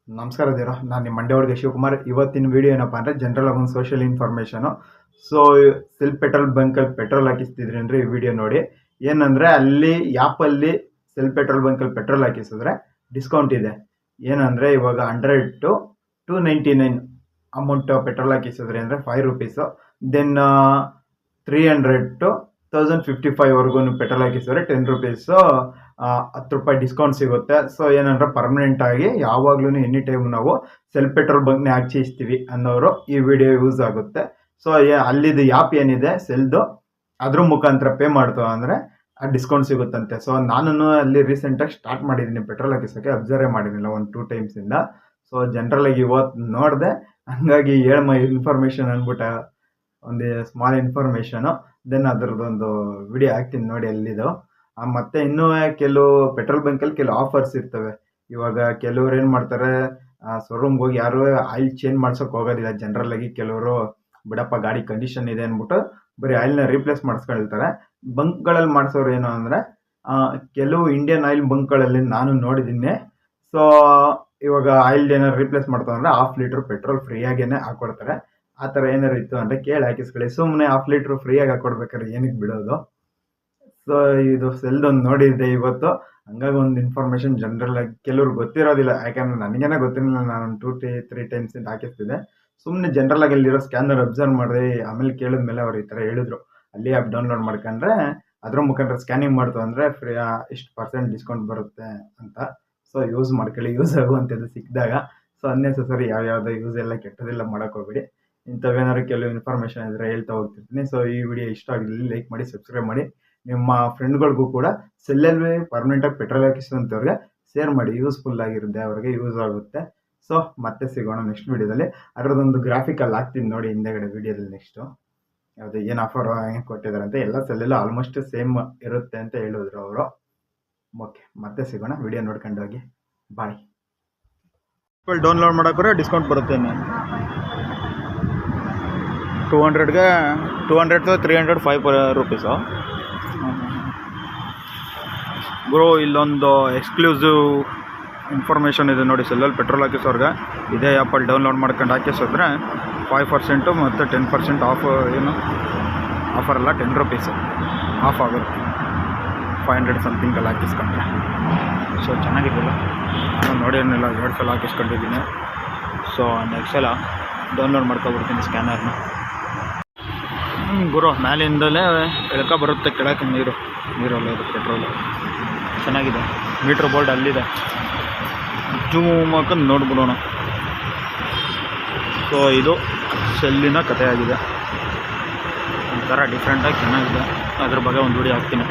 ನಮಸ್ಕಾರ ದೀರಾ, ನಾನು ನಿಮ್ಮ ಮಂಡ್ಯ ಶಿವಕುಮಾರ್. ಇವತ್ತಿನ ವಿಡಿಯೋ ಏನಪ್ಪ ಅಂದರೆ ಜನರಲ್ ಒಂದು social information. So self petrol ಬಂಕಲ್ಲಿ ಪೆಟ್ರೋಲ್ ಹಾಕಿಸ್ತಿದ್ರಿ ಈ ವಿಡಿಯೋ ನೋಡಿ. ಏನಂದರೆ ಅಲ್ಲಿ ಆ್ಯಪಲ್ಲಿ ಸೆಲ್ಫ್ ಪೆಟ್ರೋಲ್ ಬಂಕಲ್ಲಿ ಪೆಟ್ರೋಲ್ ಹಾಕಿಸಿದ್ರೆ ಡಿಸ್ಕೌಂಟ್ ಇದೆ. ಏನಂದರೆ ಇವಾಗ 100 to 299 ಅಮೌಂಟ್ ಪೆಟ್ರೋಲ್ ಹಾಕಿಸಿದ್ರಿ ಅಂದರೆ 5 rupees. Then 300 to 1055ವರೆಗೂ petrol ಹಾಕಿಸಿದ್ರೆ 10 rupees 10 ರೂಪಾಯಿ ಡಿಸ್ಕೌಂಟ್ ಸಿಗುತ್ತೆ. ಸೊ ಏನಂದ್ರೆ ಪರ್ಮನೆಂಟಾಗಿ ಯಾವಾಗ್ಲೂ ಎನಿ ಟೈಮ್ ನಾವು ಸೆಲ್ಫ್ ಪೆಟ್ರೋಲ್ ಬಂಕ್ನೇ ಹಾಕಿಸ್ತೀವಿ ಅನ್ನೋರು ಈ ವಿಡಿಯೋ ಯೂಸ್ ಆಗುತ್ತೆ. ಸೊ ಅಲ್ಲಿದ್ದು ಆ್ಯಪ್ ಏನಿದೆ ಸೆಲ್ದು, ಅದ್ರ ಮುಖಾಂತರ ಪೇ ಮಾಡ್ತೇವೆ ಅಂದರೆ ಆ ಡಿಸ್ಕೌಂಟ್ ಸಿಗುತ್ತಂತೆ. ಸೊ ನಾನು ಅಲ್ಲಿ ರೀಸೆಂಟಾಗಿ ಸ್ಟಾರ್ಟ್ ಮಾಡಿದ್ದೀನಿ ಪೆಟ್ರೋಲ್ ಹಾಕಿಸೋಕ್ಕೆ, ಅಬ್ಸರ್ವೇ ಮಾಡಿರಲಿಲ್ಲ 1-2 ಟೈಮ್ಸಿಂದ. ಸೊ ಜನರಲಾಗಿ ಇವತ್ತು ನೋಡಿದೆ, ಹಂಗಾಗಿ ಇನ್ಫಾರ್ಮೇಷನ್ ಅಂದ್ಬಿಟ್ಟು ಒಂದು ಸ್ಮಾಲ್ ಇನ್ಫಾರ್ಮೇಷನು. ದೆನ್ ಅದರದ್ದೊಂದು ವಿಡಿಯೋ ಹಾಕ್ತೀನಿ ನೋಡಿ ಅಲ್ಲಿದು. ಮತ್ತು ಇನ್ನೂ ಕೆಲವು ಪೆಟ್ರೋಲ್ ಬಂಕಲ್ಲಿ ಕೆಲವು ಆಫರ್ಸ್ ಇರ್ತವೆ. ಇವಾಗ ಕೆಲವ್ರು ಏನು ಮಾಡ್ತಾರೆ, ಶೋರೂಮ್ಗೆ ಹೋಗಿ ಯಾರು ಆಯಿಲ್ ಚೇಂಜ್ ಮಾಡ್ಸೋಕೆ ಹೋಗೋದಿಲ್ಲ. ಜನರಲಾಗಿ ಕೆಲವರು ಬಿಡಪ್ಪ ಗಾಡಿ ಕಂಡೀಷನ್ ಇದೆ ಅಂದ್ಬಿಟ್ಟು ಬರೀ ಆಯಿಲ್ನ ರೀಪ್ಲೇಸ್ ಮಾಡಿಸ್ಕೊಳ್ತಾರೆ. ಬಂಕ್ಗಳಲ್ಲಿ ಮಾಡಿಸೋರು ಏನು ಅಂದರೆ ಕೆಲವು ಇಂಡಿಯನ್ ಆಯಿಲ್ ಬಂಕ್ಗಳಲ್ಲಿ ನಾನು ನೋಡಿದ್ದೀನಿ. ಸೊ ಇವಾಗ ಆಯಿಲ್ ಏನಾರು ರೀಪ್ಲೇಸ್ ಮಾಡ್ತಾರೆ ಅಂದರೆ 1/2 ಲೀಟ್ರ್ ಪೆಟ್ರೋಲ್ ಫ್ರೀಯಾಗೇ ಹಾಕ್ಕೊಡ್ತಾರೆ. ಆ ಥರ ಏನಾರು ಇತ್ತು ಅಂದರೆ ಕೇಳಿ ಹಾಕಿಸ್ಕೊಳ್ಳಿ. ಸುಮ್ಮನೆ 1/2 ಲೀಟ್ರ್ ಫ್ರೀಯಾಗಿ ಹಾಕ್ಕೊಡ್ಬೇಕಾದ್ರೆ ಏನಕ್ಕೆ ಬಿಡೋದು? ಸೊ ಇದು ಸೆಲ್ದೊಂದು ನೋಡಿದ್ದೆ ಇವತ್ತು, ಹಂಗಾಗಿ ಒಂದು ಇನ್ಫಾರ್ಮೇಷನ್ ಜನರಲಾಗಿ ಕೆಲವ್ರಿಗೆ ಗೊತ್ತಿರೋದಿಲ್ಲ. ಯಾಕಂದರೆ ನನಗೇನೆ ಗೊತ್ತಿರಲಿಲ್ಲ, ನಾನು 2-3 ಟೈಮ್ಸಿಂದ ಹಾಕಿಸ್ತಿದ್ದೆ. ಸುಮ್ಮನೆ ಜನರಲಾಗಿ ಅಲ್ಲಿರೋ ಸ್ಕ್ಯಾನರ್ ಅಬ್ಸರ್ವ್ ಮಾಡಿದೆ. ಆಮೇಲೆ ಕೇಳಿದ್ಮೇಲೆ ಅವ್ರು ಈ ಥರ ಹೇಳಿದ್ರು, ಅಲ್ಲಿ ಆ್ಯಪ್ ಡೌನ್ಲೋಡ್ ಮಾಡ್ಕೊಂಡ್ರೆ ಅದ್ರ ಮುಖಾಂತರ ಸ್ಕ್ಯಾನಿಂಗ್ ಮಾಡ್ತು ಅಂದರೆ ಫ್ರೀ ಇಷ್ಟು % ಡಿಸ್ಕೌಂಟ್ ಬರುತ್ತೆ ಅಂತ. ಸೊ ಯೂಸ್ ಮಾಡ್ಕೊಳ್ಳಿ, ಯೂಸ್ ಆಗುವಂಥದ್ದು ಸಿಕ್ಕಿದಾಗ. ಸೊ ಅನ್ನೆಸೆಸರಿ ಯಾವ್ಯಾವುದೋ ಯೂಸ್ ಎಲ್ಲ ಕೆಟ್ಟದೆಲ್ಲ ಮಾಡೋಕೆ ಹೋಗ್ಬೇಡಿ. ಇಂಥವೇನಾದ್ರು ಕೆಲವು ಇನ್ಫಾರ್ಮೇಷನ್ ಇದ್ದರೆ ಹೇಳ್ತಾ ಹೋಗ್ತಿರ್ತೀನಿ. ಸೊ ಈ ವಿಡಿಯೋ ಇಷ್ಟ ಆಗಿರಲಿ ಲೈಕ್ ಮಾಡಿ, ಸಬ್ಸ್ಕ್ರೈಬ್ ಮಾಡಿ. ನಿಮ್ಮ ಫ್ರೆಂಡ್ಗಳಿಗೂ ಕೂಡ ಸೆಲ್ಲಲ್ಲಿ ಪರ್ಮನೆಂಟಾಗಿ ಪೆಟ್ರೋಲ್ ಹಾಕಿಸುವಂಥವ್ರಿಗೆ ಶೇರ್ ಮಾಡಿ, ಯೂಸ್ಫುಲ್ ಆಗಿರುತ್ತೆ, ಅವ್ರಿಗೆ ಯೂಸ್ ಆಗುತ್ತೆ. ಸೊ ಮತ್ತೆ ಸಿಗೋಣ ನೆಕ್ಸ್ಟ್ ವಿಡಿಯೋದಲ್ಲಿ. ಅದರದ್ದೊಂದು ಗ್ರಾಫಿಕಲ್ಲಿ ಹಾಕ್ತೀನಿ ನೋಡಿ ಹಿಂದೆಗಡೆ ವಿಡಿಯೋದಲ್ಲಿ. ನೆಕ್ಸ್ಟು ಯಾವುದು ಏನು ಆಫರ್ ಹೆಂಗೆ ಕೊಟ್ಟಿದ್ದಾರೆ ಅಂತ, ಎಲ್ಲ ಸೆಲ್ಲೆಲ್ಲ ಆಲ್ಮೋಸ್ಟ್ ಸೇಮ್ ಇರುತ್ತೆ ಅಂತ ಹೇಳಿದ್ರು ಅವರು. ಓಕೆ, ಮತ್ತೆ ಸಿಗೋಣ, ವಿಡಿಯೋ ನೋಡ್ಕೊಂಡು ಹೋಗಿ. ಬಾಯ್. ಡೌನ್ಲೋಡ್ ಮಾಡೋಕ್ರೆ ಡಿಸ್ಕೌಂಟ್ ಬರುತ್ತೆ. 200ಗೆ 200 to 305 ರೂಪೀಸು ಬ್ರೋ. ಇಲ್ಲೊಂದು ಎಕ್ಸ್ಕ್ಲೂಸಿವ್ ಇನ್ಫಾರ್ಮೇಷನ್ ಇದೆ ನೋಡಿ, ಸೆಲ್ಲಲ್ಲಿ ಪೆಟ್ರೋಲ್ ಹಾಕಿಸೋರ್ಗೆ ಇದೇ ಆ್ಯಪಲ್ಲಿ ಡೌನ್ಲೋಡ್ ಮಾಡ್ಕೊಂಡು ಹಾಕಿಸಿದ್ರೆ 5% ಮತ್ತು 10% ಆಫ್. ಏನು ಆಫರ್ ಅಲ್ಲ, 10 ರೂಪೀಸ್ ಆಫ್ ಆಗುತ್ತೆ 500 ಸಮಥಿಂಗಲ್ಲಿ ಹಾಕಿಸ್ಕೊಂಡ್ರೆ. ಸೊ ಚೆನ್ನಾಗಿದ್ದಿಲ್ಲ, ನಾನು ನೋಡಿ ಏನಿಲ್ಲ 2 ಸಲ ಹಾಕಿಸ್ಕೊಂಡಿದ್ದೀನಿ. ಸೊ ನೆಕ್ಸ್ಟ್ ಸಲ ಡೌನ್ಲೋಡ್ ಮಾಡ್ಕೊಬಿಡ್ತೀನಿ ಸ್ಕ್ಯಾನರ್ನ. ಗುರು ಮ್ಯಾಲಿಂದಲೇ ಎಳ್ಕ ಬರುತ್ತೆ ಕೆಳಕ್ಕೆ ನೀರಲ್ಲ, ಇದು ಪೆಟ್ರೋಲು ಚೆನ್ನಾಗಿದೆ. ಮೀಟ್ರ್ ಬೋರ್ಡ್ ಅಲ್ಲಿದೆ, ಜೂಮ್ ಹಾಕೊಂಡು ನೋಡ್ಬಿಡೋಣ. ಸೊ ಇದು ಸೆಲ್ಲಿನ ಕಥೆಯಾಗಿದೆ, ಒಂಥರ ಡಿಫ್ರೆಂಟಾಗಿ ಚೆನ್ನಾಗಿದೆ. ಅದ್ರ ಬಗ್ಗೆ ಒಂದು ವಿಡಿಯೋ ಹಾಕ್ತೀನಿ.